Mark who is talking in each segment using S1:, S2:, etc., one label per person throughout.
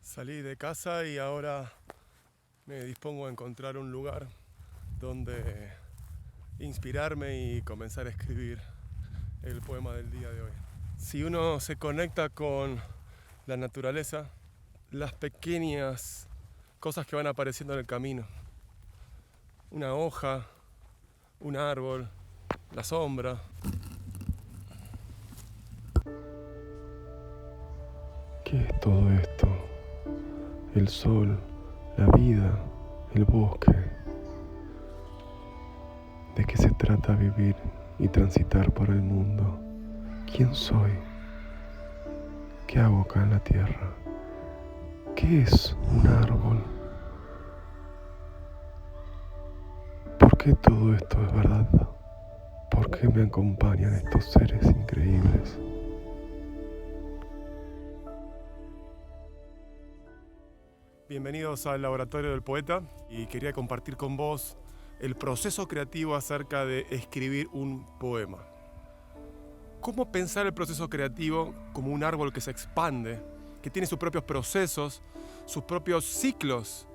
S1: Salí de casa y ahora me dispongo a encontrar un lugar donde inspirarme y comenzar a escribir el poema del día de hoy. Si uno se conecta con la naturaleza, las pequeñas cosas que van apareciendo en el camino, una hoja, un árbol, la sombra. ¿Qué es todo esto? El sol, la vida, el bosque. ¿De qué se trata vivir y transitar por el mundo? ¿Quién soy? ¿Qué hago acá en la tierra? ¿Qué es un árbol? ¿Por qué todo esto es verdad? ¿Por qué me acompañan estos seres increíbles? Bienvenidos al Laboratorio del Poeta y quería compartir con vos el proceso creativo acerca de escribir un poema. ¿Cómo pensar el proceso creativo como un árbol que se expande, que tiene sus propios procesos, sus propios ciclos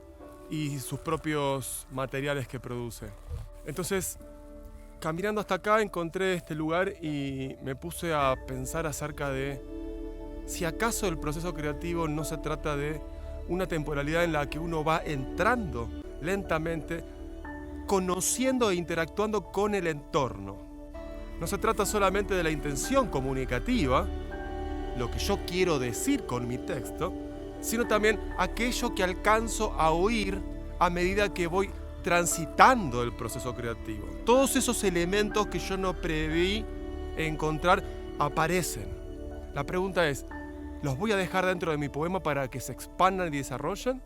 S1: y sus propios materiales que produce? Entonces, caminando hasta acá encontré este lugar y me puse a pensar acerca de si acaso el proceso creativo no se trata de una temporalidad en la que uno va entrando lentamente, conociendo e interactuando con el entorno. No se trata solamente de la intención comunicativa, lo que yo quiero decir con mi texto, sino también aquello que alcanzo a oír a medida que voy transitando el proceso creativo. Todos esos elementos que yo no preví encontrar aparecen. La pregunta es, ¿los voy a dejar dentro de mi poema para que se expandan y desarrollen?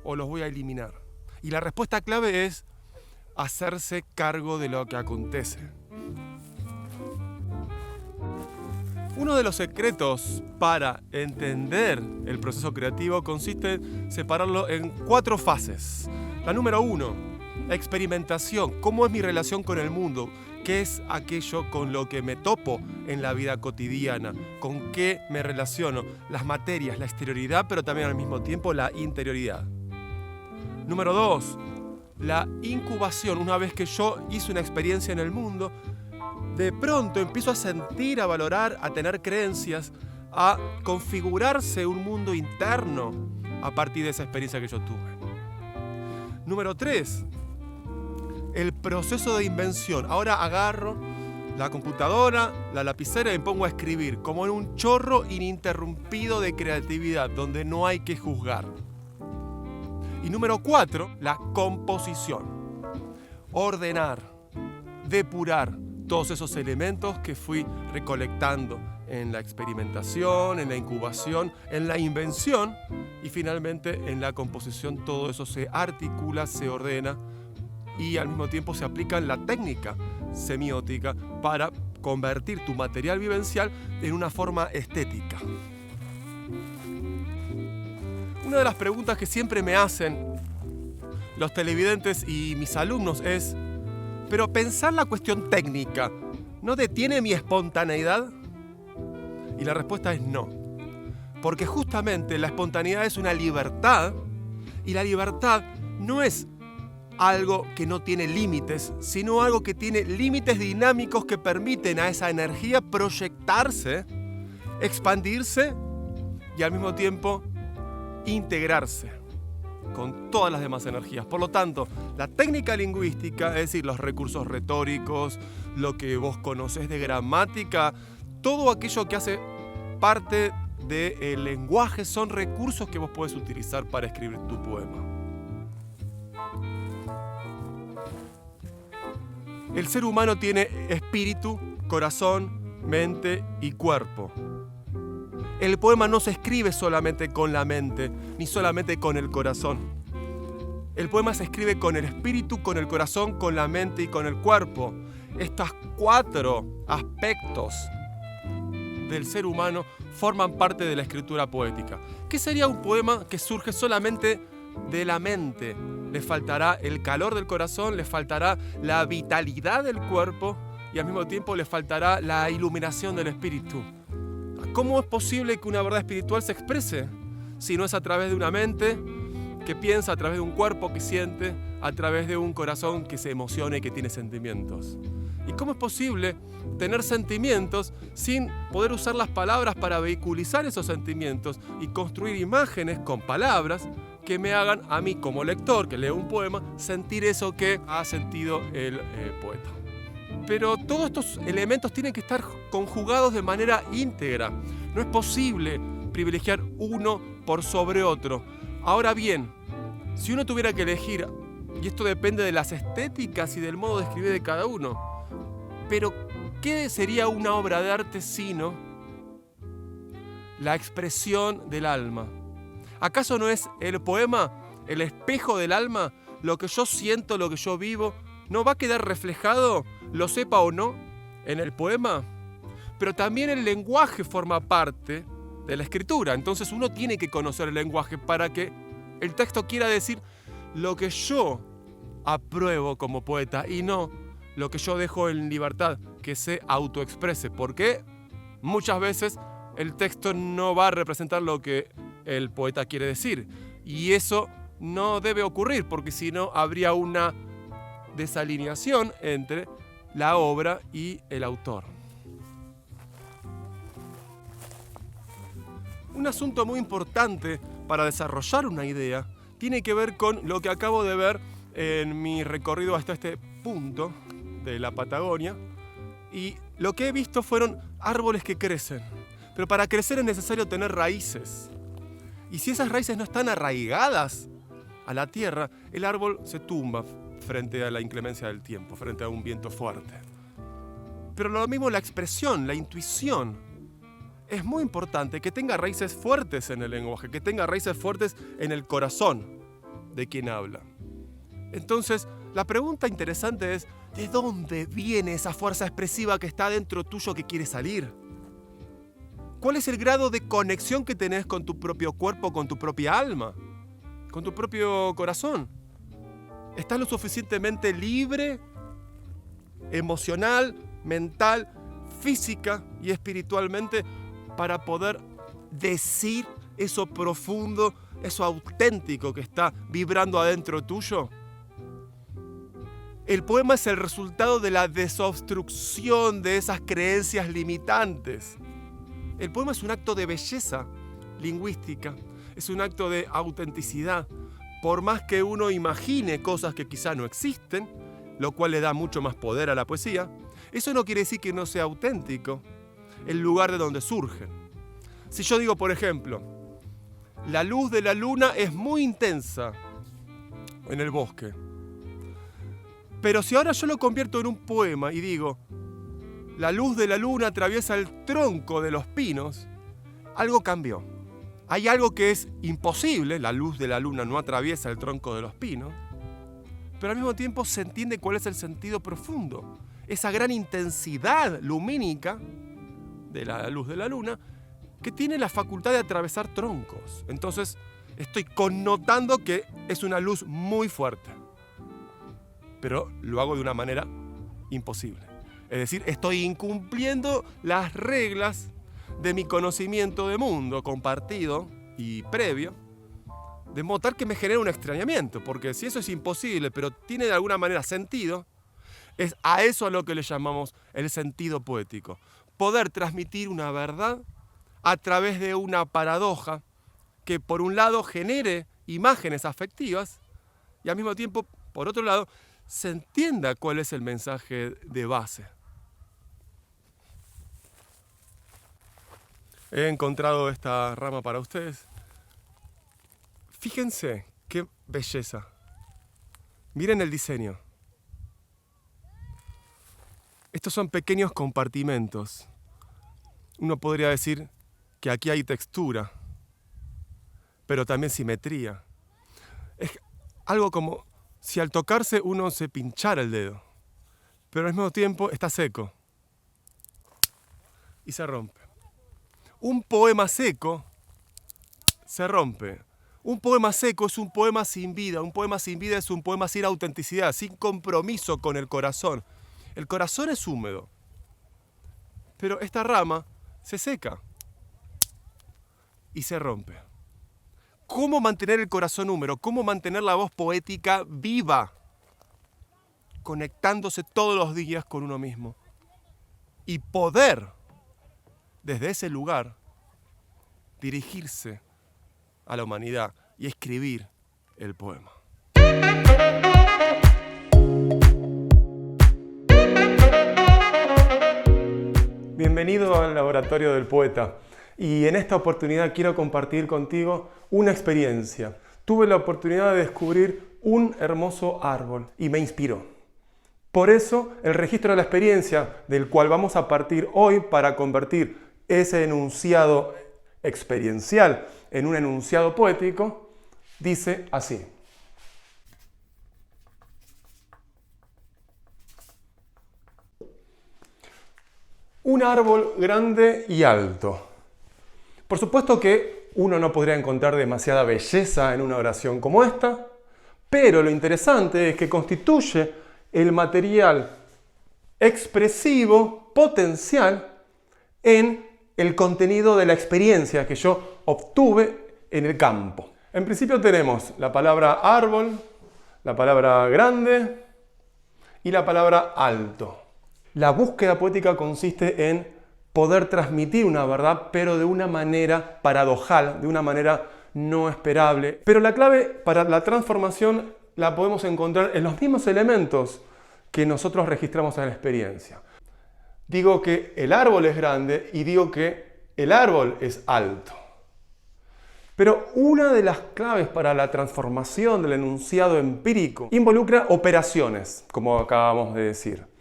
S1: ¿O los voy a eliminar? Y la respuesta clave es hacerse cargo de lo que acontece. Uno de los secretos para entender el proceso creativo consiste en separarlo en 4 fases. La número 1, experimentación. ¿Cómo es mi relación con el mundo? ¿Qué es aquello con lo que me topo en la vida cotidiana? ¿Con qué me relaciono? Las materias, la exterioridad, pero también al mismo tiempo la interioridad. Número 2, la incubación. Una vez que yo hice una experiencia en el mundo, de pronto empiezo a sentir, a valorar, a tener creencias, a configurarse un mundo interno a partir de esa experiencia que yo tuve. Número 3, el proceso de invención. Ahora agarro la computadora, la lapicera y me pongo a escribir, como en un chorro ininterrumpido de creatividad, donde no hay que juzgar. Y número 4, la composición. Ordenar, depurar todos esos elementos que fui recolectando en la experimentación, en la incubación, en la invención y finalmente en la composición. Todo eso se articula, se ordena y al mismo tiempo se aplica en la técnica semiótica para convertir tu material vivencial en una forma estética. Una de las preguntas que siempre me hacen los televidentes y mis alumnos es: ¿pero pensar la cuestión técnica no detiene mi espontaneidad? Y la respuesta es no. Porque justamente la espontaneidad es una libertad y la libertad no es algo que no tiene límites, sino algo que tiene límites dinámicos que permiten a esa energía proyectarse, expandirse y al mismo tiempo integrarse con todas las demás energías. Por lo tanto, la técnica lingüística, es decir, los recursos retóricos, lo que vos conocés de gramática, todo aquello que hace parte del lenguaje son recursos que vos podés utilizar para escribir tu poema. El ser humano tiene espíritu, corazón, mente y cuerpo. El poema no se escribe solamente con la mente, ni solamente con el corazón. El poema se escribe con el espíritu, con el corazón, con la mente y con el cuerpo. Estos 4 aspectos del ser humano forman parte de la escritura poética. ¿Qué sería un poema que surge solamente de la mente? Le faltará el calor del corazón, le faltará la vitalidad del cuerpo y al mismo tiempo le faltará la iluminación del espíritu. ¿Cómo es posible que una verdad espiritual se exprese si no es a través de una mente que piensa, a través de un cuerpo que siente, a través de un corazón que se emociona y que tiene sentimientos? ¿Y cómo es posible tener sentimientos sin poder usar las palabras para vehiculizar esos sentimientos y construir imágenes con palabras que me hagan a mí como lector que leo un poema sentir eso que ha sentido el poeta? Pero todos estos elementos tienen que estar conjugados de manera íntegra. No es posible privilegiar uno por sobre otro. Ahora bien, si uno tuviera que elegir, y esto depende de las estéticas y del modo de escribir de cada uno, pero ¿qué sería una obra de arte sino la expresión del alma? ¿Acaso no es el poema el espejo del alma? Lo que yo siento, lo que yo vivo, ¿no va a quedar reflejado, lo sepa o no, en el poema? Pero también el lenguaje forma parte de la escritura. Entonces uno tiene que conocer el lenguaje para que el texto quiera decir lo que yo apruebo como poeta y no lo que yo dejo en libertad que se autoexprese. Porque muchas veces el texto no va a representar lo que el poeta quiere decir. Y eso no debe ocurrir, porque si no habría una desalineación entre la obra y el autor. Un asunto muy importante para desarrollar una idea tiene que ver con lo que acabo de ver en mi recorrido hasta este punto de la Patagonia. Y lo que he visto fueron árboles que crecen. Pero para crecer es necesario tener raíces. Y si esas raíces no están arraigadas a la tierra, el árbol se tumba frente a la inclemencia del tiempo, frente a un viento fuerte. Pero lo mismo la expresión, la intuición. Es muy importante que tenga raíces fuertes en el lenguaje, que tenga raíces fuertes en el corazón de quien habla. Entonces, la pregunta interesante es, ¿de dónde viene esa fuerza expresiva que está dentro tuyo que quiere salir? ¿Cuál es el grado de conexión que tenés con tu propio cuerpo, con tu propia alma, con tu propio corazón? ¿Estás lo suficientemente libre, emocional, mental, física y espiritualmente para poder decir eso profundo, eso auténtico que está vibrando adentro tuyo? El poema es el resultado de la desobstrucción de esas creencias limitantes. El poema es un acto de belleza lingüística, es un acto de autenticidad. Por más que uno imagine cosas que quizá no existen, lo cual le da mucho más poder a la poesía, eso no quiere decir que no sea auténtico el lugar de donde surgen. Si yo digo, por ejemplo, la luz de la luna es muy intensa en el bosque, pero si ahora yo lo convierto en un poema y digo, la luz de la luna atraviesa el tronco de los pinos, algo cambió. Hay algo que es imposible, la luz de la luna no atraviesa el tronco de los pinos, pero al mismo tiempo se entiende cuál es el sentido profundo. Esa gran intensidad lumínica de la luz de la luna que tiene la facultad de atravesar troncos. Entonces estoy connotando que es una luz muy fuerte, pero lo hago de una manera imposible. Es decir, estoy incumpliendo las reglas de mi conocimiento de mundo compartido y previo, de modo tal que me genera un extrañamiento, porque si eso es imposible, pero tiene de alguna manera sentido, es a eso a lo que le llamamos el sentido poético. Poder transmitir una verdad a través de una paradoja que por un lado genere imágenes afectivas y al mismo tiempo, por otro lado, se entienda cuál es el mensaje de base. He encontrado esta rama para ustedes. Fíjense qué belleza. Miren el diseño. Estos son pequeños compartimentos. Uno podría decir que aquí hay textura, pero también simetría. Es algo como si al tocarse uno se pinchara el dedo, pero al mismo tiempo está seco y se rompe. Un poema seco se rompe. Un poema seco es un poema sin vida. Un poema sin vida es un poema sin autenticidad, sin compromiso con el corazón. El corazón es húmedo, pero esta rama se seca y se rompe. cómo mantener el corazón húmero, cómo mantener la voz poética viva, conectándose todos los días con uno mismo. Y poder, desde ese lugar, dirigirse a la humanidad y escribir el poema. Bienvenido al Laboratorio del Poeta. Y en esta oportunidad quiero compartir contigo una experiencia. Tuve la oportunidad de descubrir un hermoso árbol y me inspiró. Por eso, el registro de la experiencia, del cual vamos a partir hoy para convertir ese enunciado experiencial en un enunciado poético, dice así. Un árbol grande y alto. Por supuesto que uno no podría encontrar demasiada belleza en una oración como esta, pero lo interesante es que constituye el material expresivo, potencial, en el contenido de la experiencia que yo obtuve en el campo. En principio tenemos la palabra árbol, la palabra grande y la palabra alto. La búsqueda poética consiste en poder transmitir una verdad, pero de una manera paradojal, de una manera no esperable. Pero la clave para la transformación la podemos encontrar en los mismos elementos que nosotros registramos en la experiencia. Digo que el árbol es grande y digo que el árbol es alto. Pero una de las claves para la transformación del enunciado empírico involucra operaciones, como acabamos de decir.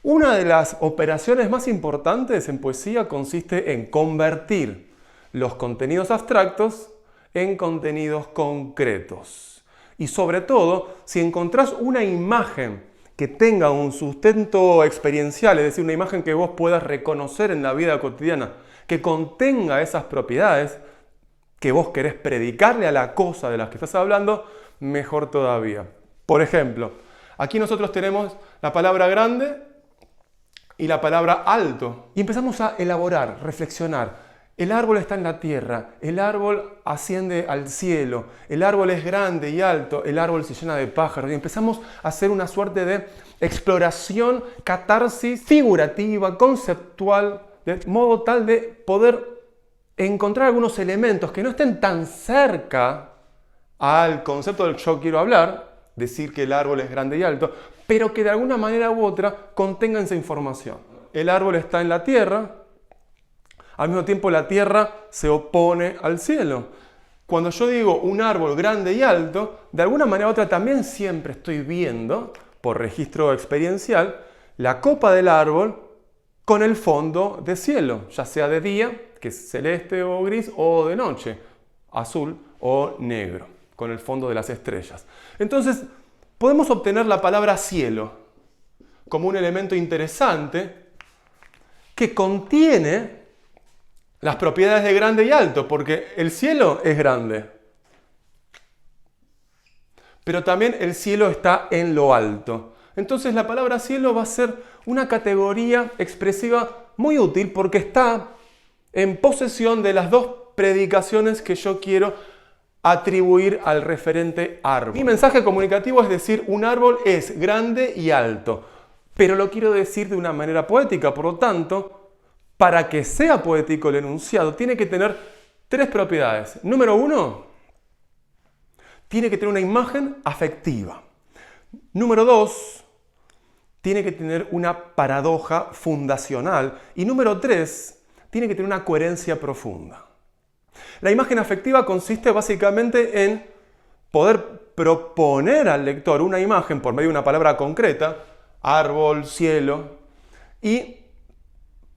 S1: Una de las operaciones más importantes en poesía consiste en convertir los contenidos abstractos en contenidos concretos. Y sobre todo, si encontrás una imagen que tenga un sustento experiencial, es decir, una imagen que vos puedas reconocer en la vida cotidiana, que contenga esas propiedades que vos querés predicarle a la cosa de las que estás hablando, mejor todavía. Por ejemplo, aquí nosotros tenemos la palabra grande y la palabra alto. Y empezamos a elaborar, reflexionar. El árbol está en la tierra, el árbol asciende al cielo, el árbol es grande y alto, el árbol se llena de pájaros. Y empezamos a hacer una suerte de exploración, catarsis figurativa, conceptual, de modo tal de poder encontrar algunos elementos que no estén tan cerca al concepto del que yo quiero hablar, decir que el árbol es grande y alto, pero que de alguna manera u otra contengan esa información. El árbol está en la tierra, al mismo tiempo la tierra se opone al cielo. Cuando yo digo un árbol grande y alto, de alguna manera u otra también siempre estoy viendo, por registro experiencial, la copa del árbol con el fondo de cielo, ya sea de día, que es celeste o gris, o de noche, azul o negro, con el fondo de las estrellas. Entonces, podemos obtener la palabra cielo como un elemento interesante que contiene las propiedades de grande y alto, porque el cielo es grande. Pero también el cielo está en lo alto. Entonces la palabra cielo va a ser una categoría expresiva muy útil porque está en posesión de las dos predicaciones que yo quiero atribuir al referente árbol. Mi mensaje comunicativo es decir, un árbol es grande y alto, pero lo quiero decir de una manera poética. Por lo tanto, para que sea poético el enunciado, tiene que tener tres propiedades. Número uno, tiene que tener una imagen afectiva. Número dos, tiene que tener una paradoja fundacional. Y número tres, tiene que tener una coherencia profunda. La imagen afectiva consiste básicamente en poder proponer al lector una imagen por medio de una palabra concreta, árbol, cielo, y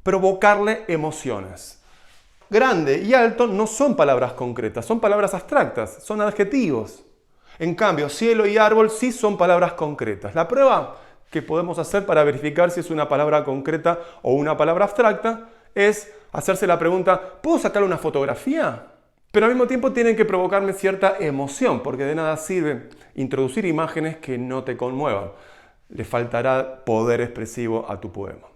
S1: provocarle emociones. Grande y alto no son palabras concretas, son palabras abstractas, son adjetivos. En cambio, cielo y árbol sí son palabras concretas. La prueba que podemos hacer para verificar si es una palabra concreta o una palabra abstracta es hacerse la pregunta, ¿puedo sacar una fotografía? Pero al mismo tiempo tienen que provocarme cierta emoción, porque de nada sirve introducir imágenes que no te conmuevan. Le faltará poder expresivo a tu poema.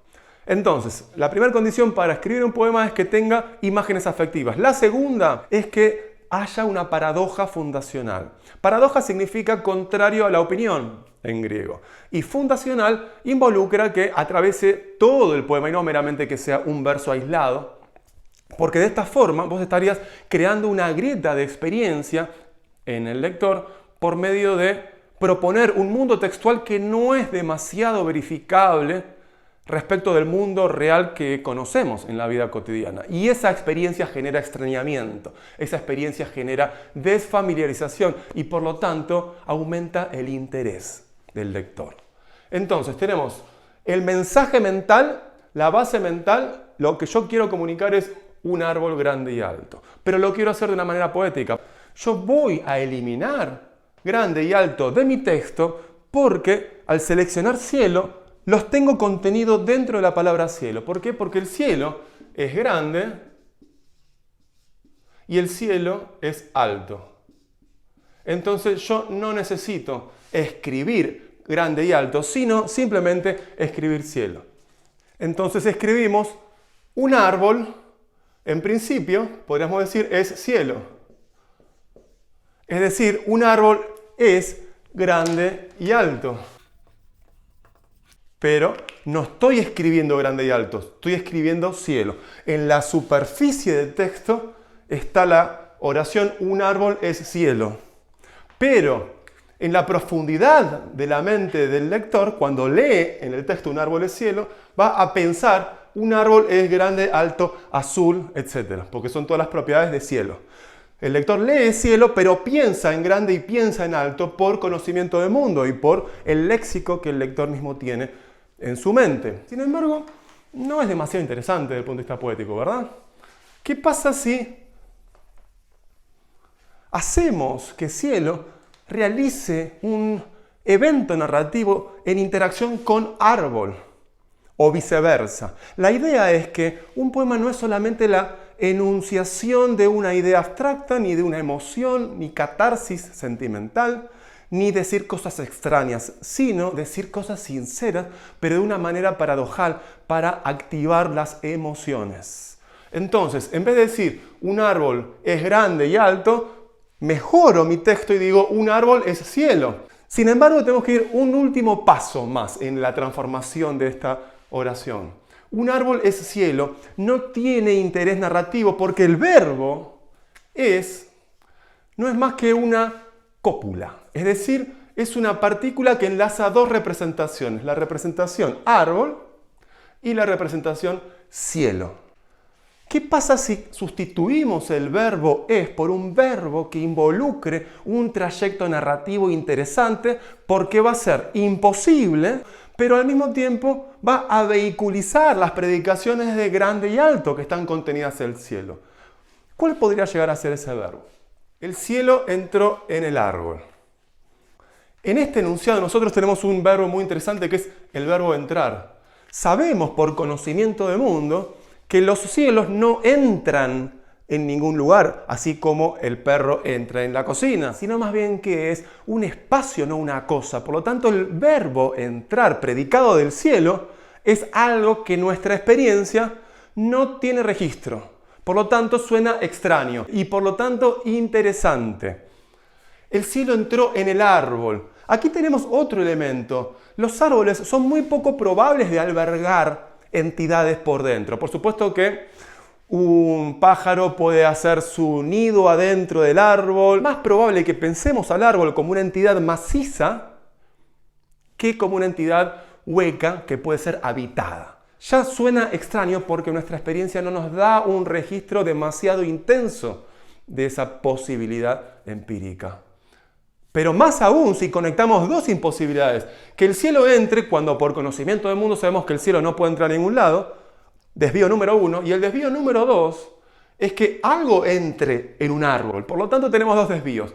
S1: Entonces, la primera condición para escribir un poema es que tenga imágenes afectivas. La segunda es que haya una paradoja fundacional. Paradoja significa contrario a la opinión en griego. Y fundacional involucra que atraviese todo el poema y no meramente que sea un verso aislado. Porque de esta forma vos estarías creando una grieta de experiencia en el lector por medio de proponer un mundo textual que no es demasiado verificable respecto del mundo real que conocemos en la vida cotidiana. Y esa experiencia genera extrañamiento, esa experiencia genera desfamiliarización y por lo tanto aumenta el interés del lector. Entonces tenemos el mensaje mental, la base mental, lo que yo quiero comunicar es un árbol grande y alto, pero lo quiero hacer de una manera poética. Yo voy a eliminar grande y alto de mi texto porque al seleccionar cielo los tengo contenido dentro de la palabra cielo. ¿Por qué? Porque el cielo es grande y el cielo es alto. Entonces yo no necesito escribir grande y alto, sino simplemente escribir cielo. Entonces escribimos un árbol, en principio, podríamos decir, es cielo. Es decir, un árbol es grande y alto. Pero no estoy escribiendo grande y alto, estoy escribiendo cielo. En la superficie del texto está la oración un árbol es cielo. Pero en la profundidad de la mente del lector, cuando lee en el texto un árbol es cielo, va a pensar un árbol es grande, alto, azul, etc. Porque son todas las propiedades de cielo. El lector lee cielo, pero piensa en grande y piensa en alto por conocimiento del mundo y por el léxico que el lector mismo tiene en su mente. Sin embargo, no es demasiado interesante desde el punto de vista poético, ¿verdad? ¿Qué pasa si hacemos que cielo realice un evento narrativo en interacción con árbol o viceversa? La idea es que un poema no es solamente la enunciación de una idea abstracta, ni de una emoción, ni catarsis sentimental, ni decir cosas extrañas, sino decir cosas sinceras, pero de una manera paradojal para activar las emociones. Entonces, en vez de decir un árbol es grande y alto, mejoro mi texto y digo un árbol es cielo. Sin embargo, tenemos que ir un último paso más en la transformación de esta oración. Un árbol es cielo no tiene interés narrativo porque el verbo no es más que una cópula. Es decir, es una partícula que enlaza dos representaciones. La representación árbol y la representación cielo. ¿Qué pasa si sustituimos el verbo es por un verbo que involucre un trayecto narrativo interesante? Porque va a ser imposible, pero al mismo tiempo va a vehiculizar las predicaciones de grande y alto que están contenidas en el cielo. ¿Cuál podría llegar a ser ese verbo? El cielo entró en el árbol. En este enunciado nosotros tenemos un verbo muy interesante que es el verbo entrar. Sabemos por conocimiento de mundo que los cielos no entran en ningún lugar, así como el perro entra en la cocina, sino más bien que es un espacio, no una cosa. Por lo tanto, el verbo entrar, predicado del cielo, es algo que nuestra experiencia no tiene registro. Por lo tanto, suena extraño y por lo tanto interesante. El cielo entró en el árbol. Aquí tenemos otro elemento. Los árboles son muy poco probables de albergar entidades por dentro. Por supuesto que un pájaro puede hacer su nido adentro del árbol. Más probable que pensemos al árbol como una entidad maciza que como una entidad hueca que puede ser habitada. Ya suena extraño porque nuestra experiencia no nos da un registro demasiado intenso de esa posibilidad empírica. Pero más aún si conectamos dos imposibilidades. Que el cielo entre cuando por conocimiento del mundo sabemos que el cielo no puede entrar a ningún lado. Desvío número 1. Y el desvío número 2 es que algo entre en un árbol. Por lo tanto tenemos dos desvíos.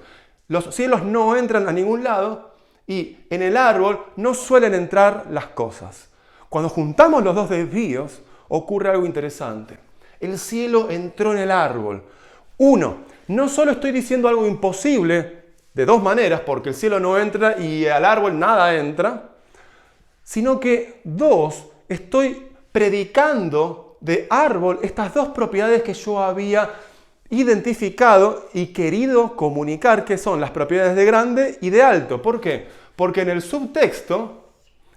S1: Los cielos no entran a ningún lado y en el árbol no suelen entrar las cosas. Cuando juntamos los dos desvíos ocurre algo interesante. El cielo entró en el árbol. 1. No solo estoy diciendo algo imposible de dos maneras, porque el cielo no entra y al árbol nada entra, sino que 2. Estoy predicando de árbol estas dos propiedades que yo había identificado y querido comunicar qué son las propiedades de grande y de alto. ¿Por qué? Porque en el subtexto,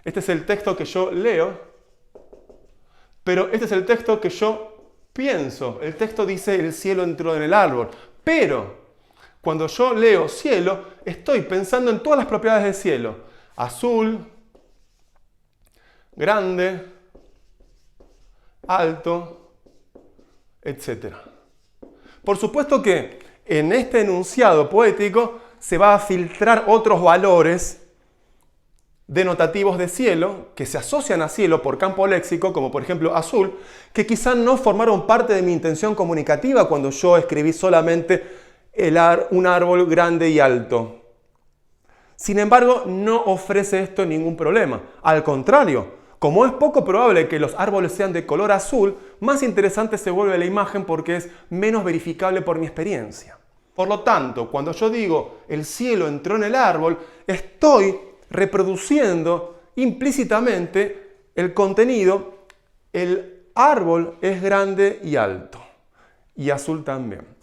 S1: este es el texto que yo leo, pero este es el texto que yo pienso. El texto dice el cielo entró en el árbol. Pero cuando yo leo cielo, estoy pensando en todas las propiedades del cielo. Azul, grande, alto, etc. Por supuesto que en este enunciado poético se va a filtrar otros valores denotativos de cielo que se asocian a cielo por campo léxico, como por ejemplo azul, que quizás no formaron parte de mi intención comunicativa cuando yo escribí solamente un árbol grande y alto. Sin embargo, no ofrece esto ningún problema. Al contrario, como es poco probable que los árboles sean de color azul, más interesante se vuelve la imagen porque es menos verificable por mi experiencia. Por lo tanto, cuando yo digo el cielo entró en el árbol, estoy reproduciendo implícitamente el contenido, el árbol es grande y alto, y azul también.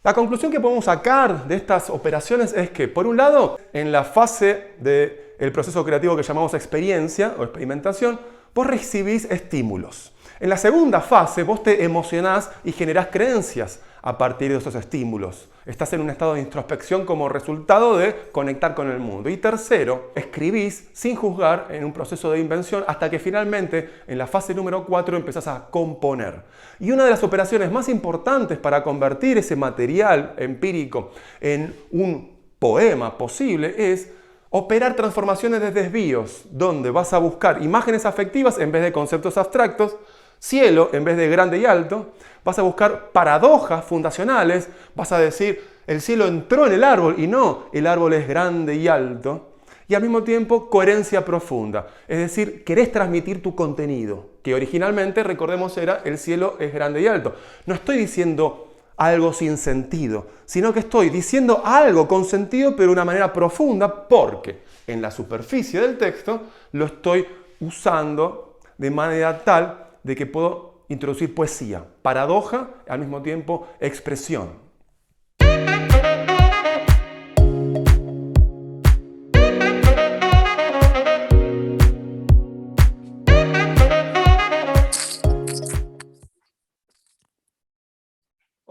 S1: La conclusión que podemos sacar de estas operaciones es que, por un lado, en la fase del proceso creativo que llamamos experiencia o experimentación, vos recibís estímulos. En la segunda fase, vos te emocionás y generás creencias a partir de esos estímulos. Estás en un estado de introspección como resultado de conectar con el mundo. Y tercero, escribís sin juzgar en un proceso de invención hasta que finalmente, en la fase número 4, empezás a componer. Y una de las operaciones más importantes para convertir ese material empírico en un poema posible es operar transformaciones de desvíos, donde vas a buscar imágenes afectivas en vez de conceptos abstractos, cielo en vez de grande y alto, vas a buscar paradojas fundacionales, vas a decir el cielo entró en el árbol y no el árbol es grande y alto, y al mismo tiempo coherencia profunda, es decir, querés transmitir tu contenido, que originalmente, recordemos, era el cielo es grande y alto. No estoy diciendo algo sin sentido, sino que estoy diciendo algo con sentido pero de una manera profunda porque en la superficie del texto lo estoy usando de manera tal de que puedo introducir poesía, paradoja, al mismo tiempo expresión.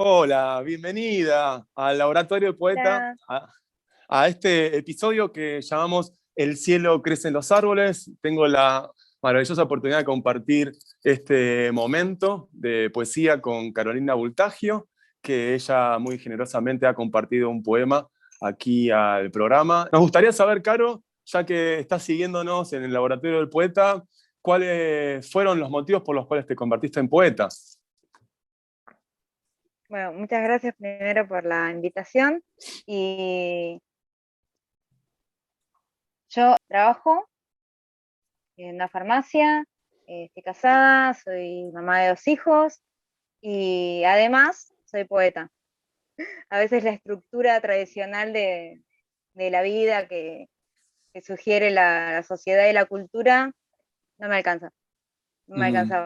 S1: Hola, bienvenida al Laboratorio Poeta, a este episodio que llamamos El cielo crece en los árboles. Tengo la maravillosa oportunidad de compartir este momento de poesía con Carolina Bultagio, que ella muy generosamente ha compartido un poema aquí al programa. Nos gustaría saber, Caro, ya que estás siguiéndonos en el Laboratorio del Poeta, ¿cuáles fueron los motivos por los cuales te convertiste en poeta?
S2: Bueno, muchas gracias primero por la invitación. Y yo trabajo en una farmacia, estoy casada, soy mamá de 2 hijos y además soy poeta. A veces la estructura tradicional de la vida que sugiere la sociedad y la cultura no me alcanza, no me alcanzaba.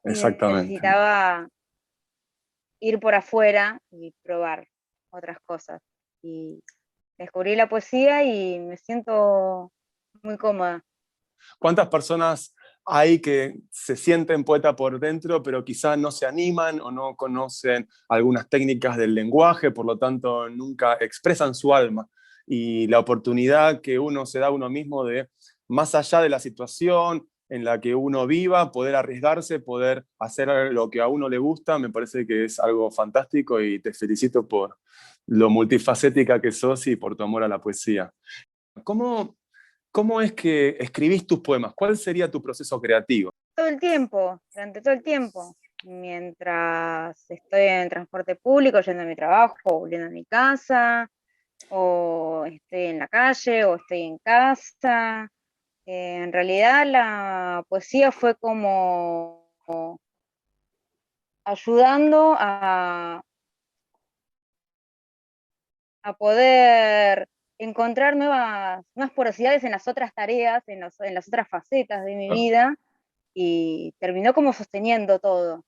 S1: Exactamente.
S2: Necesitaba ir por afuera y probar otras cosas. Y descubrí la poesía y me siento muy cómoda.
S1: ¿Cuántas personas hay que se sienten poeta por dentro, pero quizás no se animan o no conocen algunas técnicas del lenguaje, por lo tanto nunca expresan su alma? Y la oportunidad que uno se da a uno mismo de, más allá de la situación en la que uno viva, poder arriesgarse, poder hacer lo que a uno le gusta, me parece que es algo fantástico y te felicito por lo multifacética que sos y por tu amor a la poesía. ¿Cómo es que escribís tus poemas? ¿Cuál sería tu proceso creativo?
S2: Todo el tiempo, durante todo el tiempo. Mientras estoy en transporte público, yendo a mi trabajo, volviendo a mi casa, o estoy en la calle, o estoy en casa. En realidad la poesía fue como ayudando a poder encontrar nuevas porosidades en las otras tareas, en las otras facetas de mi vida, y terminó como sosteniendo todo.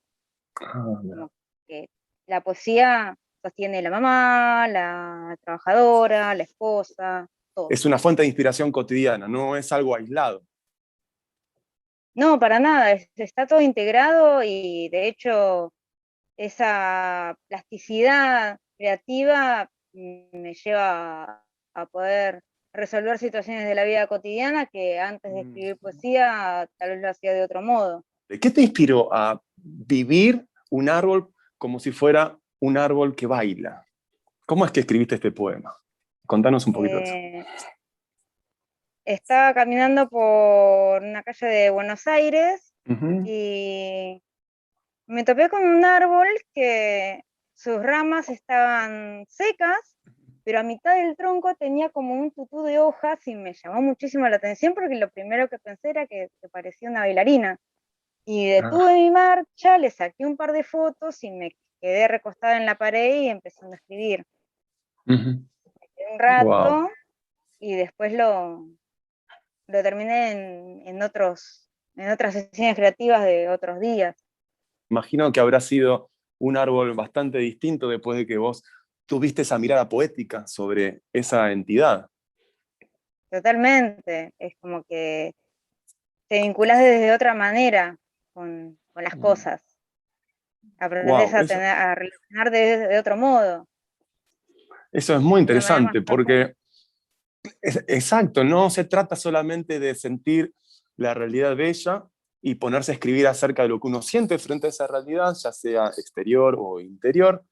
S2: Como que la poesía sostiene la mamá, la trabajadora, la esposa, todo.
S1: Es una fuente de inspiración cotidiana, no es algo aislado.
S2: No, para nada, está todo integrado y de hecho esa plasticidad creativa me lleva a poder resolver situaciones de la vida cotidiana que antes de escribir poesía tal vez lo hacía de otro modo.
S1: ¿Qué te inspiró a vivir un árbol como si fuera un árbol que baila? ¿Cómo es que escribiste este poema? Contanos un poquito de eso.
S2: Estaba caminando por una calle de Buenos Aires
S1: Uh-huh.
S2: y me topé con un árbol que sus ramas estaban secas, pero a mitad del tronco tenía como un tutú de hojas y me llamó muchísimo la atención porque lo primero que pensé era que parecía una bailarina. Y
S1: Ah,
S2: detuve mi marcha, le saqué un par de fotos y me quedé recostada en la pared y empezando a escribir.
S1: uh-huh.
S2: Un
S1: Wow.
S2: rato y después lo terminé en otras sesiones creativas de otros días.
S1: Imagino que habrá sido un árbol bastante distinto después de que vos tuviste esa mirada poética sobre esa entidad.
S2: Totalmente, es como que te vinculás desde otra manera con las cosas, aprendes
S1: Wow,
S2: a relacionar de otro modo,
S1: eso es muy
S2: de una manera más
S1: interesante
S2: profunda.
S1: porque, exacto, no se trata solamente de sentir la realidad bella y ponerse a escribir acerca de lo que uno siente frente a esa realidad, ya sea exterior o interior,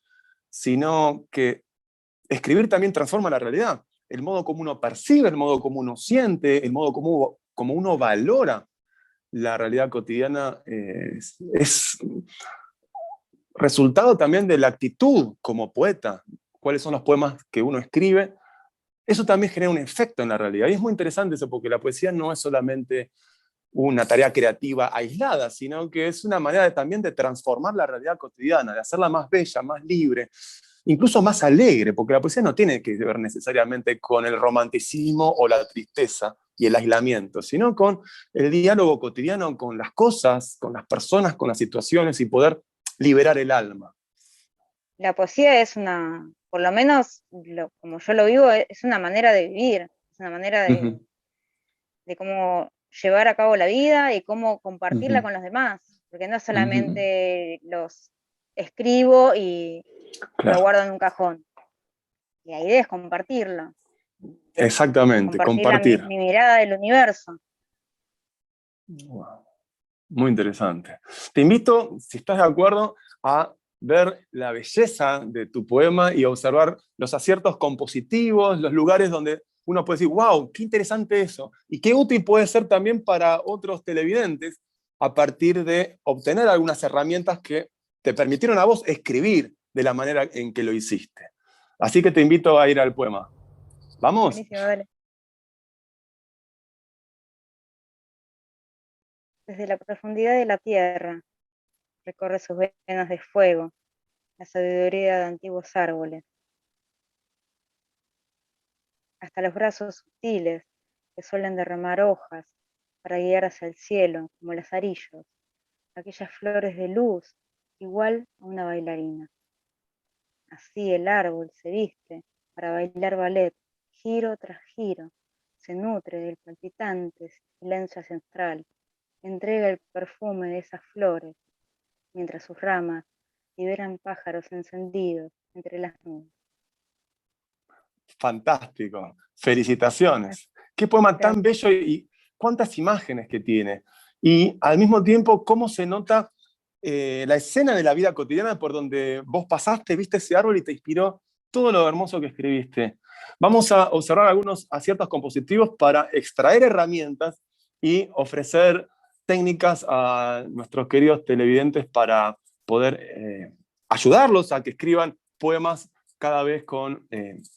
S1: sino que escribir también transforma la realidad. El modo como uno percibe, el modo como uno siente, el modo como uno valora la realidad cotidiana es resultado también de la actitud como poeta. ¿Cuáles son los poemas que uno escribe? Eso también genera un efecto en la realidad. Y es muy interesante eso, porque la poesía no es solamente una tarea creativa aislada, sino que es una manera también de transformar la realidad cotidiana, de hacerla más bella, más libre, incluso más alegre, porque la poesía no tiene que ver necesariamente con el romanticismo o la tristeza y el aislamiento, sino con el diálogo cotidiano con las cosas, con las personas, con las situaciones y poder liberar el alma.
S2: La poesía es por lo menos como yo lo vivo, es una manera de vivir, es una manera
S1: Uh -huh,
S2: de cómo llevar a cabo la vida y cómo
S1: uh
S2: compartirla
S1: -huh,
S2: con los demás, porque no
S1: uh -huh.
S2: solamente los escribo y lo
S1: Claro,
S2: guardo en un cajón, la idea es compartirlo,
S1: exactamente,
S2: compartir
S1: compartir.
S2: mi mirada del universo.
S1: Wow. Muy interesante. Te invito, si estás de acuerdo, a ver la belleza de tu poema y observar los aciertos compositivos, los lugares donde uno puede decir, wow, qué interesante eso, y qué útil puede ser también para otros televidentes a partir de obtener algunas herramientas que te permitieron a vos escribir de la manera en que lo hiciste. Así que te invito a ir al poema. ¿Vamos?
S2: Buenísimo, dale. Desde la profundidad de la tierra, recorre sus venas de fuego, la sabiduría de antiguos árboles, hasta los brazos sutiles que suelen derramar hojas para guiar hacia el cielo, como lazarillos, aquellas flores de luz, igual a una bailarina. Así el árbol se viste para bailar ballet, giro tras giro, se nutre del palpitante silencio ancestral, entrega el perfume de esas flores, mientras sus ramas liberan pájaros encendidos entre las nubes.
S1: Fantástico. Felicitaciones. Qué poema tan
S2: Gracias.
S1: bello y cuántas imágenes que tiene. Y al mismo tiempo, cómo se nota la escena de la vida cotidiana por donde vos pasaste, viste ese árbol y te inspiró todo lo hermoso que escribiste. Vamos a observar algunos aciertos compositivos para extraer herramientas y ofrecer técnicas a nuestros queridos televidentes para poder ayudarlos a que escriban poemas cada vez con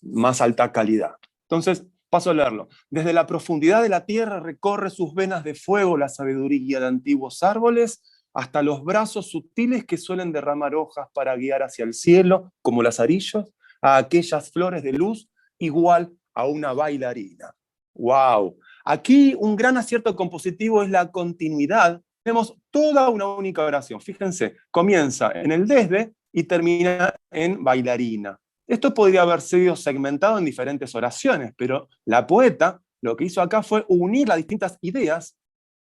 S1: más alta calidad. Entonces, paso a leerlo. Desde la profundidad de la tierra recorre sus venas de fuego la sabiduría de antiguos árboles, hasta los brazos sutiles que suelen derramar hojas para guiar hacia el cielo, como lazarillos, a aquellas flores de luz, igual a una bailarina. ¡Wow! Aquí un gran acierto compositivo es la continuidad. Tenemos toda una única oración. Fíjense, comienza en el desde y termina en bailarina. Esto podría haber sido segmentado en diferentes oraciones, pero la poeta lo que hizo acá fue unir las distintas ideas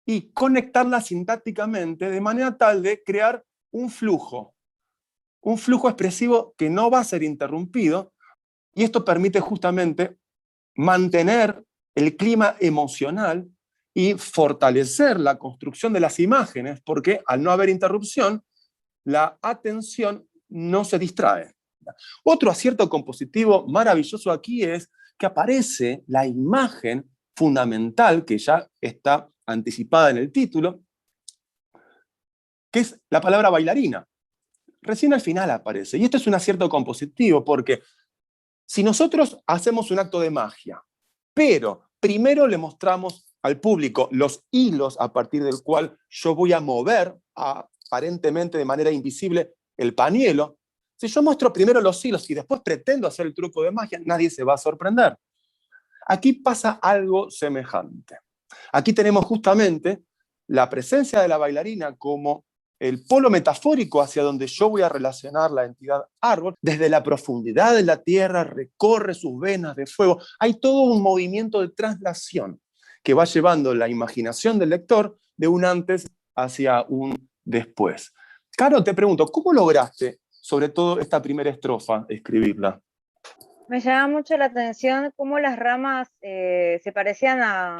S1: y conectarlas sintácticamente de manera tal de crear un flujo expresivo que no va a ser interrumpido, y esto permite justamente mantener el clima emocional y fortalecer la construcción de las imágenes, porque al no haber interrupción, la atención no se distrae. Otro acierto compositivo maravilloso aquí es que aparece la imagen fundamental, que ya está anticipada en el título, que es la palabra bailarina. Recién al final aparece. Y esto es un acierto compositivo, porque si nosotros hacemos un acto de magia, pero primero le mostramos al público los hilos a partir del cual yo voy a mover, aparentemente de manera invisible, el pañuelo, si yo muestro primero los hilos y después pretendo hacer el truco de magia, nadie se va a sorprender. Aquí pasa algo semejante. Aquí tenemos justamente la presencia de la bailarina como el polo metafórico hacia donde yo voy a relacionar la entidad árbol. Desde la profundidad de la tierra recorre sus venas de fuego. Hay todo un movimiento de traslación que va llevando la imaginación del lector de un antes hacia un después. Caro, te pregunto, ¿cómo lograste, sobre todo esta primera estrofa, escribirla?
S2: Me llama mucho la atención cómo las ramas se parecían a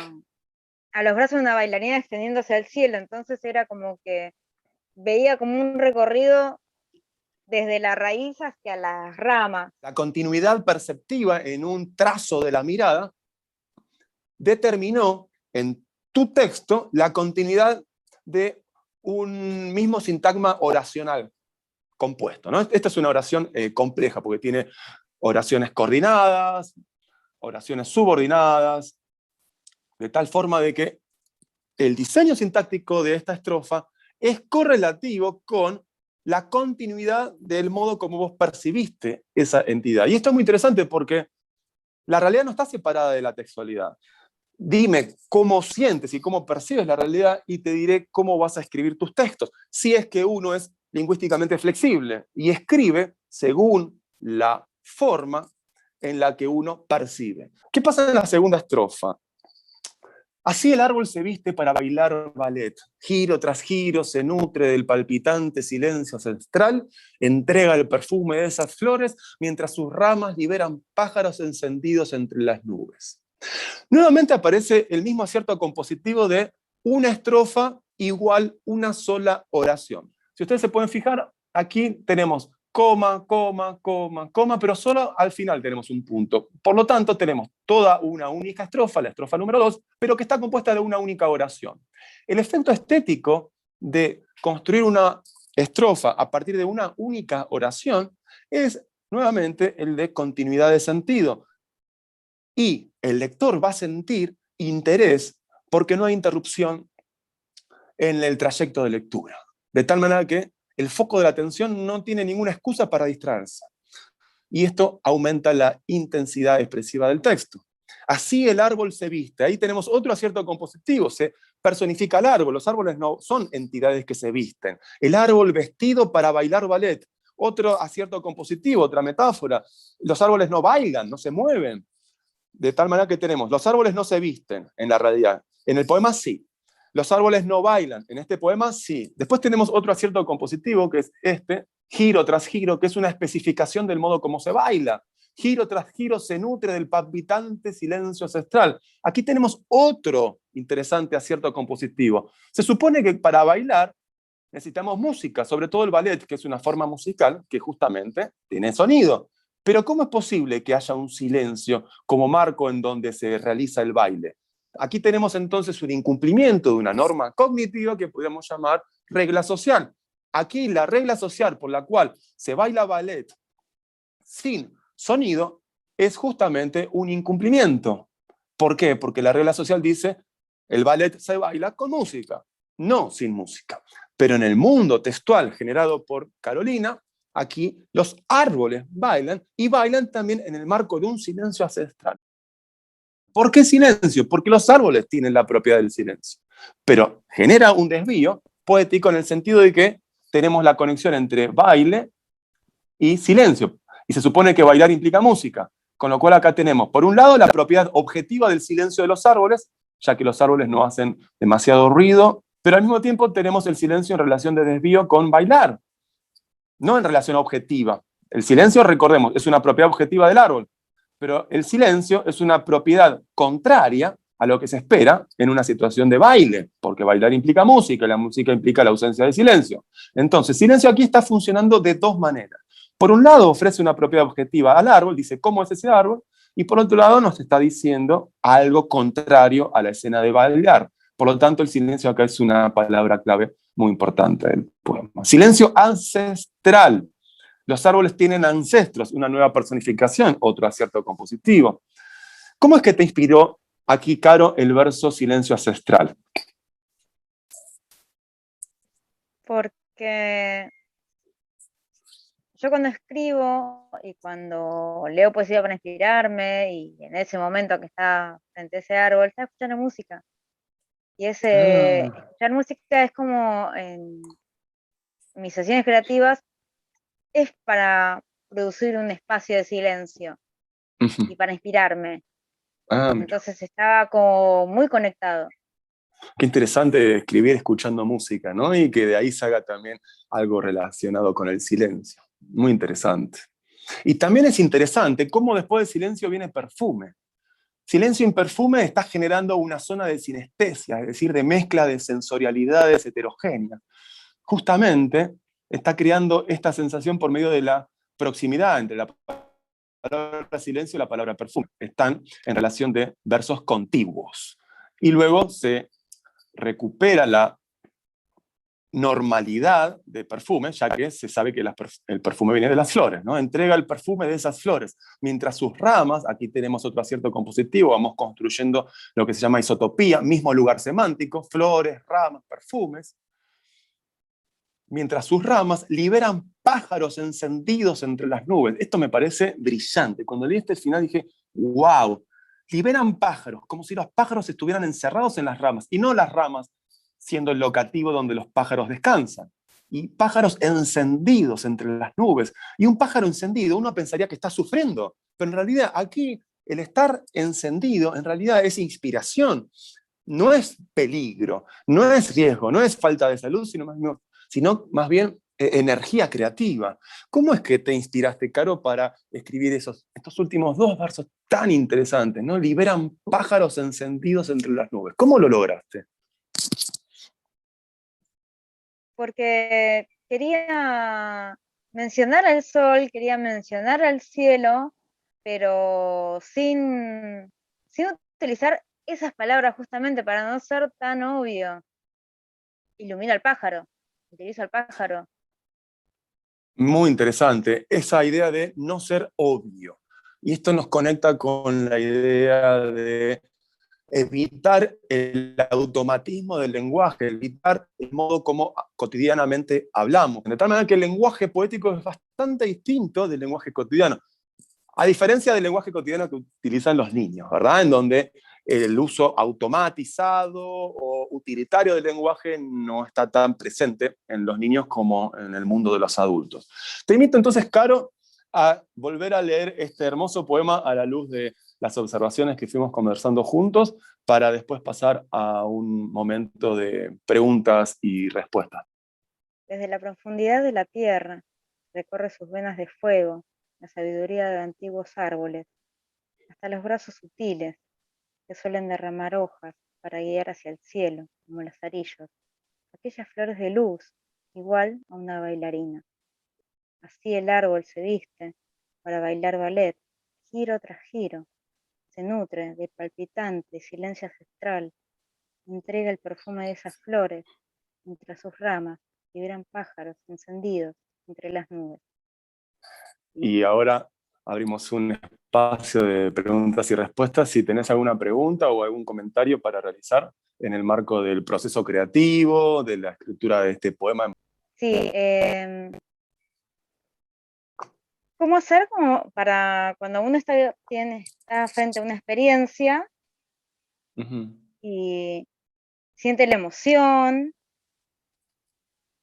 S2: los brazos de una bailarina extendiéndose al cielo, entonces era como que veía como un recorrido desde la raíz hacia las ramas.
S1: La continuidad perceptiva en un trazo de la mirada determinó en tu texto la continuidad de un mismo sintagma oracional compuesto, ¿no? Esta es una oración compleja porque tiene oraciones coordinadas, oraciones subordinadas, de tal forma de que el diseño sintáctico de esta estrofa es correlativo con la continuidad del modo como vos percibiste esa entidad. Y esto es muy interesante porque la realidad no está separada de la textualidad. Dime cómo sientes y cómo percibes la realidad y te diré cómo vas a escribir tus textos, si es que uno es lingüísticamente flexible y escribe según la forma en la que uno percibe. ¿Qué pasa en la segunda estrofa? Así el árbol se viste para bailar ballet. Giro tras giro se nutre del palpitante silencio ancestral, entrega el perfume de esas flores, mientras sus ramas liberan pájaros encendidos entre las nubes. Nuevamente aparece el mismo acierto compositivo de una estrofa igual una sola oración. Si ustedes se pueden fijar, aquí tenemos coma, coma, coma, coma, pero solo al final tenemos un punto. Por lo tanto, tenemos toda una única estrofa, la estrofa número 2, pero que está compuesta de una única oración. El efecto estético de construir una estrofa a partir de una única oración es nuevamente el de continuidad de sentido. Y el lector va a sentir interés porque no hay interrupción en el trayecto de lectura. De tal manera que el foco de la atención no tiene ninguna excusa para distraerse. Y esto aumenta la intensidad expresiva del texto. Así el árbol se viste. Ahí tenemos otro acierto compositivo. Se personifica al árbol. Los árboles no son entidades que se visten. El árbol vestido para bailar ballet. Otro acierto compositivo, otra metáfora. Los árboles no bailan, no se mueven. De tal manera que tenemos, los árboles no se visten en la realidad. En el poema sí. Los árboles no bailan. En este poema sí. Después tenemos otro acierto compositivo, que es este, giro tras giro, que es una especificación del modo como se baila. Giro tras giro se nutre del palpitante silencio ancestral. Aquí tenemos otro interesante acierto compositivo. Se supone que para bailar necesitamos música, sobre todo el ballet, que es una forma musical que justamente tiene sonido. Pero ¿cómo es posible que haya un silencio como marco en donde se realiza el baile? Aquí tenemos entonces un incumplimiento de una norma cognitiva que podríamos llamar regla social. Aquí la regla social por la cual se baila ballet sin sonido es justamente un incumplimiento. ¿Por qué? Porque la regla social dice el ballet se baila con música, no sin música. Pero en el mundo textual generado por Carolina, aquí los árboles bailan y bailan también en el marco de un silencio ancestral. ¿Por qué silencio? Porque los árboles tienen la propiedad del silencio. Pero genera un desvío poético en el sentido de que tenemos la conexión entre baile
S3: y silencio. Y se supone que bailar implica música. Con lo cual acá tenemos, por un lado, la propiedad objetiva del silencio de los árboles, ya que los árboles no hacen demasiado ruido, pero al mismo tiempo tenemos el silencio en relación de desvío con bailar, no en relación objetiva. El silencio, recordemos, es una propiedad objetiva del árbol, pero el silencio es una propiedad contraria a lo que se espera en una situación de baile, porque bailar implica música, y la música implica la ausencia de silencio. Entonces, silencio aquí está funcionando de dos maneras. Por un lado, ofrece una propiedad objetiva al árbol, dice cómo es ese árbol, y por otro lado, nos está diciendo algo contrario a la escena de bailar. Por lo tanto, el silencio acá es una palabra clave muy importante del poema. Silencio ancestral. Los árboles tienen ancestros, una nueva personificación, otro acierto compositivo. ¿Cómo es que te inspiró aquí, Caro, el verso silencio ancestral?
S2: Porque yo cuando escribo y cuando leo poesía para inspirarme, y en ese momento que está frente a ese árbol, está escuchando música. Y escuchar música es como en mis sesiones creativas, es para producir un espacio de silencio y para inspirarme. Entonces estaba como muy conectado.
S3: Qué interesante escribir escuchando música, ¿no? Y que de ahí salga también algo relacionado con el silencio. Muy interesante. Y también es interesante cómo después del silencio viene perfume. Silencio y perfume está generando una zona de sinestesia, es decir, de mezcla de sensorialidades heterogéneas. Justamente está creando esta sensación por medio de la proximidad entre la palabra silencio y la palabra perfume. Están en relación de versos contiguos. Y luego se recupera la normalidad de perfume, ya que se sabe que el perfume viene de las flores, ¿no? Entrega el perfume de esas flores, mientras sus ramas, aquí tenemos otro acierto compositivo, vamos construyendo lo que se llama isotopía, mismo lugar semántico, flores, ramas, perfumes, mientras sus ramas liberan pájaros encendidos entre las nubes. Esto me parece brillante. Cuando leí este final dije, wow, liberan pájaros, como si los pájaros estuvieran encerrados en las ramas, y no las ramas siendo el locativo donde los pájaros descansan. Y pájaros encendidos entre las nubes. Y un pájaro encendido, uno pensaría que está sufriendo, pero en realidad aquí el estar encendido en realidad es inspiración, no es peligro, no es riesgo, no es falta de salud, sino más bien energía creativa. ¿Cómo es que te inspiraste, Caro, para escribir estos últimos dos versos tan interesantes, ¿no? Liberan pájaros encendidos entre las nubes. ¿Cómo lo lograste?
S2: Porque quería mencionar al sol, quería mencionar al cielo, pero sin utilizar esas palabras justamente para no ser tan obvio. Ilumina al pájaro, utiliza al pájaro.
S3: Muy interesante, esa idea de no ser obvio. Y esto nos conecta con la idea de evitar el automatismo del lenguaje, evitar el modo como cotidianamente hablamos. De tal manera que el lenguaje poético es bastante distinto del lenguaje cotidiano. A diferencia del lenguaje cotidiano que utilizan los niños, ¿verdad? En donde el uso automatizado o utilitario del lenguaje no está tan presente en los niños como en el mundo de los adultos. Te invito entonces, Caro, a volver a leer este hermoso poema a la luz de las observaciones que fuimos conversando juntos, para después pasar a un momento de preguntas y respuestas.
S2: Desde la profundidad de la tierra recorre sus venas de fuego la sabiduría de antiguos árboles, hasta los brazos sutiles que suelen derramar hojas para guiar hacia el cielo, como lazarillos, aquellas flores de luz, igual a una bailarina. Así el árbol se viste para bailar ballet, giro tras giro, se nutre de palpitante silencio ancestral, entrega el perfume de esas flores, mientras sus ramas liberan pájaros encendidos entre las nubes.
S3: Y ahora abrimos un espacio de preguntas y respuestas. Si tenés alguna pregunta o algún comentario para realizar en el marco del proceso creativo, de la escritura de este poema.
S2: Sí, ¿cómo hacer como para cuando uno está frente a una experiencia y siente la emoción,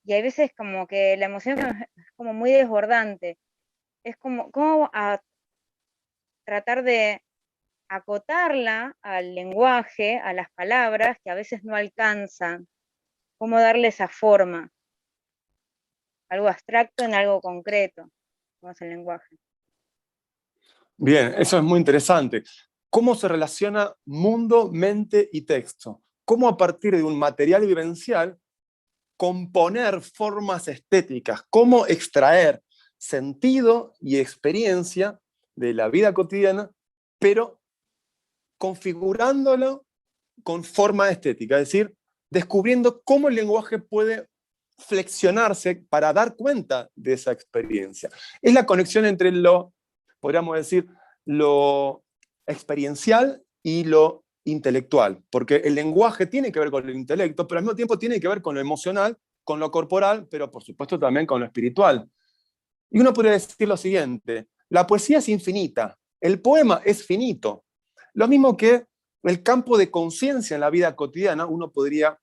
S2: y hay veces como que la emoción es como muy desbordante, es como cómo tratar de acotarla al lenguaje, a las palabras que a veces no alcanzan, cómo darle esa forma, algo abstracto en algo concreto, como es el lenguaje.
S3: Bien, eso es muy interesante. ¿Cómo se relaciona mundo, mente y texto? ¿Cómo a partir de un material vivencial componer formas estéticas? ¿Cómo extraer sentido y experiencia de la vida cotidiana, pero configurándolo con forma estética? Es decir, descubriendo cómo el lenguaje puede flexionarse para dar cuenta de esa experiencia. Es la conexión entre lo, podríamos decir, lo experiencial y lo intelectual, porque el lenguaje tiene que ver con el intelecto, pero al mismo tiempo tiene que ver con lo emocional, con lo corporal, pero por supuesto también con lo espiritual. Y uno podría decir lo siguiente: la poesía es infinita, el poema es finito. Lo mismo que el campo de conciencia en la vida cotidiana, uno podría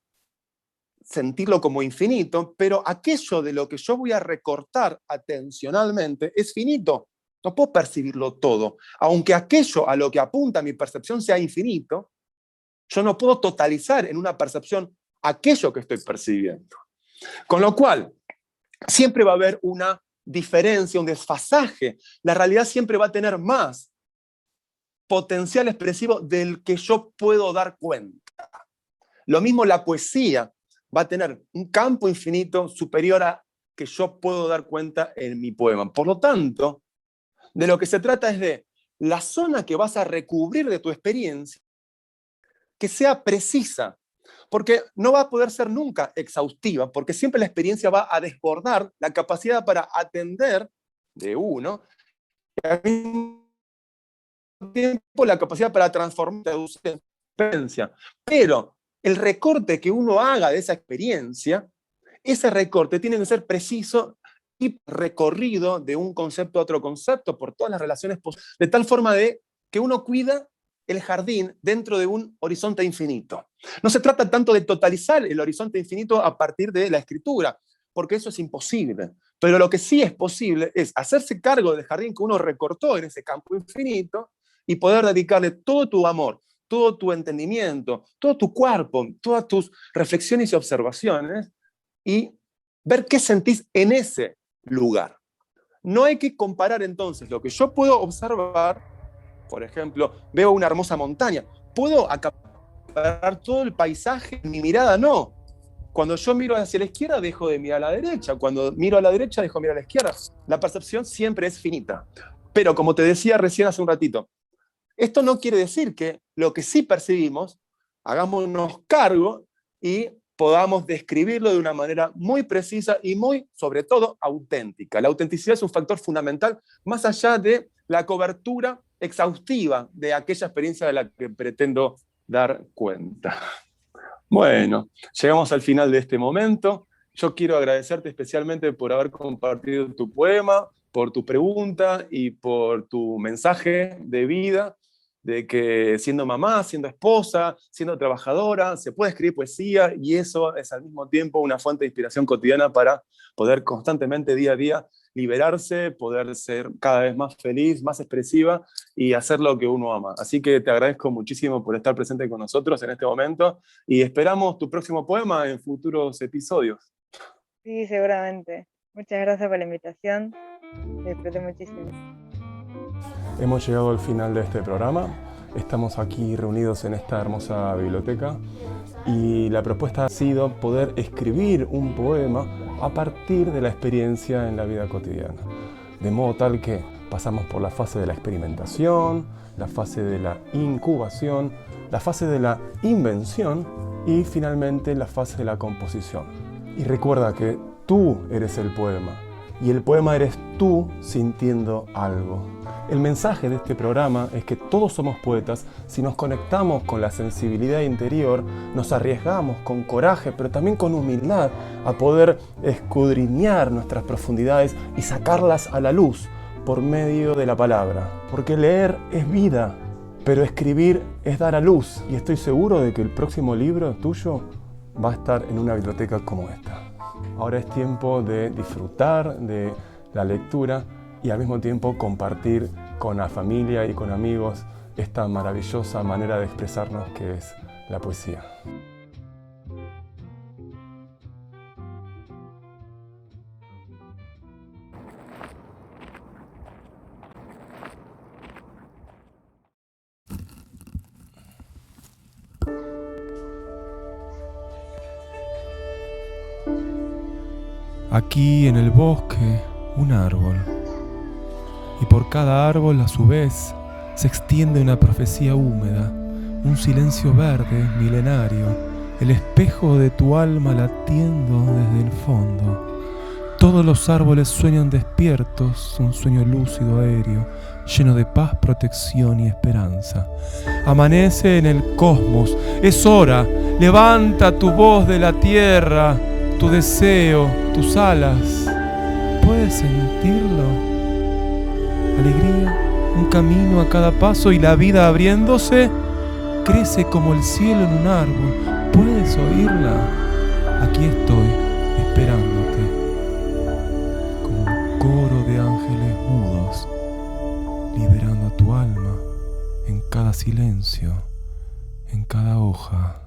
S3: sentirlo como infinito, pero aquello de lo que yo voy a recortar atencionalmente es finito. No puedo percibirlo todo. Aunque aquello a lo que apunta mi percepción sea infinito, yo no puedo totalizar en una percepción aquello que estoy percibiendo. Con lo cual, siempre va a haber una diferencia, un desfasaje. La realidad siempre va a tener más potencial expresivo del que yo puedo dar cuenta. Lo mismo la poesía va a tener un campo infinito superior a que yo puedo dar cuenta en mi poema. Por lo tanto, de lo que se trata es de la zona que vas a recubrir de tu experiencia, que sea precisa, porque no va a poder ser nunca exhaustiva, porque siempre la experiencia va a desbordar la capacidad para atender de uno, y al mismo tiempo la capacidad para transformar tu experiencia. Pero el recorte que uno haga de esa experiencia, ese recorte tiene que ser preciso y recorrido de un concepto a otro concepto por todas las relaciones posibles, de tal forma de que uno cuida el jardín dentro de un horizonte infinito. No se trata tanto de totalizar el horizonte infinito a partir de la escritura, porque eso es imposible. Pero lo que sí es posible es hacerse cargo del jardín que uno recortó en ese campo infinito y poder dedicarle todo tu amor, todo tu entendimiento, todo tu cuerpo, todas tus reflexiones y observaciones, y ver qué sentís en ese lugar. No hay que comparar entonces lo que yo puedo observar. Por ejemplo, veo una hermosa montaña. ¿Puedo acaparar todo el paisaje? Mi mirada no. Cuando yo miro hacia la izquierda, dejo de mirar a la derecha. Cuando miro a la derecha, dejo de mirar a la izquierda. La percepción siempre es finita. Pero como te decía recién hace un ratito, esto no quiere decir que lo que sí percibimos, hagámonos cargo y podamos describirlo de una manera muy precisa y muy, sobre todo, auténtica. La autenticidad es un factor fundamental, más allá de la cobertura exhaustiva de aquella experiencia de la que pretendo dar cuenta. Bueno, llegamos al final de este momento. Yo quiero agradecerte especialmente por haber compartido tu poema, por tu pregunta y por tu mensaje de vida, de que siendo mamá, siendo esposa, siendo trabajadora, se puede escribir poesía, y eso es al mismo tiempo una fuente de inspiración cotidiana para poder constantemente, día a día, liberarse, poder ser cada vez más feliz, más expresiva y hacer lo que uno ama. Así que te agradezco muchísimo por estar presente con nosotros en este momento y esperamos tu próximo poema en futuros episodios.
S2: Sí, seguramente. Muchas gracias por la invitación. Disfruté muchísimo.
S1: Hemos llegado al final de este programa. Estamos aquí reunidos en esta hermosa biblioteca y la propuesta ha sido poder escribir un poema a partir de la experiencia en la vida cotidiana. De modo tal que pasamos por la fase de la experimentación, la fase de la incubación, la fase de la invención y finalmente la fase de la composición. Y recuerda que tú eres el poema y el poema eres tú sintiendo algo. El mensaje de este programa es que todos somos poetas si nos conectamos con la sensibilidad interior, nos arriesgamos con coraje, pero también con humildad a poder escudriñar nuestras profundidades y sacarlas a la luz por medio de la palabra. Porque leer es vida, pero escribir es dar a luz. Y estoy seguro de que el próximo libro tuyo va a estar en una biblioteca como esta. Ahora es tiempo de disfrutar de la lectura y al mismo tiempo compartir con la familia y con amigos esta maravillosa manera de expresarnos que es la poesía. Aquí en el bosque, un árbol. Y por cada árbol, a su vez, se extiende una profecía húmeda, un silencio verde, milenario, el espejo de tu alma latiendo desde el fondo. Todos los árboles sueñan despiertos, un sueño lúcido aéreo, lleno de paz, protección y esperanza. Amanece en el cosmos, es hora, levanta tu voz de la tierra, tu deseo, tus alas. ¿Puedes sentirlo? Alegría, un camino a cada paso y la vida abriéndose, crece como el cielo en un árbol. ¿Puedes oírla? Aquí estoy, esperándote, como un coro de ángeles mudos, liberando a tu alma en cada silencio, en cada hoja.